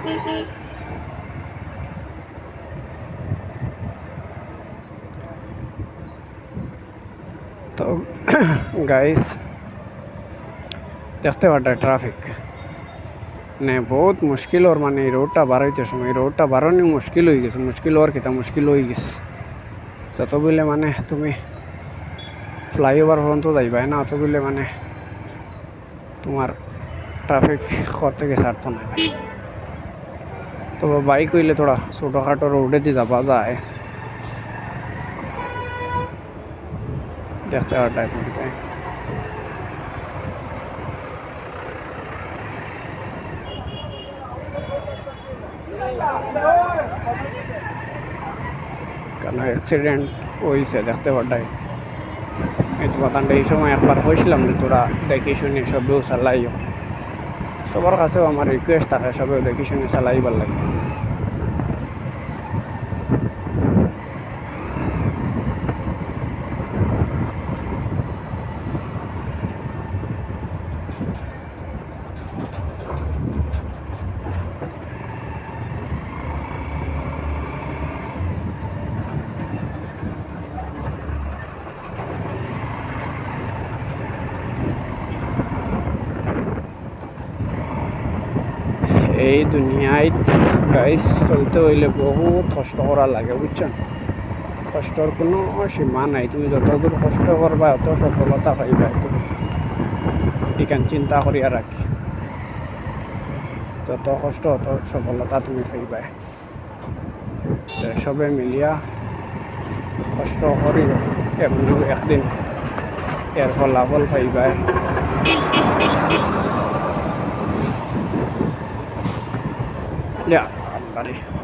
তো গাইস দেখতে পাটা ট্রাফিক মানে বহুত মুশকিল ওর মানে এই রোডটা বার হইতে সময় এই রোডটা বারোনি মুশকিল হয়ে গেছে মুশকিল হওয়ার কিতা মুশকিল হয়ে গেছে যত বলে মানে তুমি ফ্লাইওভার পর্যন্ত যাইবা না অত বলে মানে তোমার ট্রাফিক ঘর থেকে ছাড়তো না ভাই তো বাইক হইলে থোড়া ছোটোখাটো রোডে দিয়ে যাওয়া যায় দেখতে পাটা তাই কেন অ্যাক্সিডেন্ট হয়েছে দেখতে পাটাই এই কথাটা এই সময় একবার হয়েছিলাম যে তোরা দেখি শুনি সবেও চালাইও সবার কাছেও আমার রিকোয়েস্ট থাকে সবেও দেখি শুনি চালাইবার লাগে এই দুনিয়ায় গাইস চলতে হইলে বহুত কষ্ট করা লাগে বুঝছেন কষ্টর কোনো সীমা নাই তুমি যতদূর কষ্ট করবা অত সফলতা পাইবা তুমি এখান চিন্তা করিয়া রাখি যত কষ্ট অত সফলতা তুমি পাইবা সবে মিলিয়া কষ্ট করি এমনি একদিন এর ফলাফল পাইবা Yeah, buddy.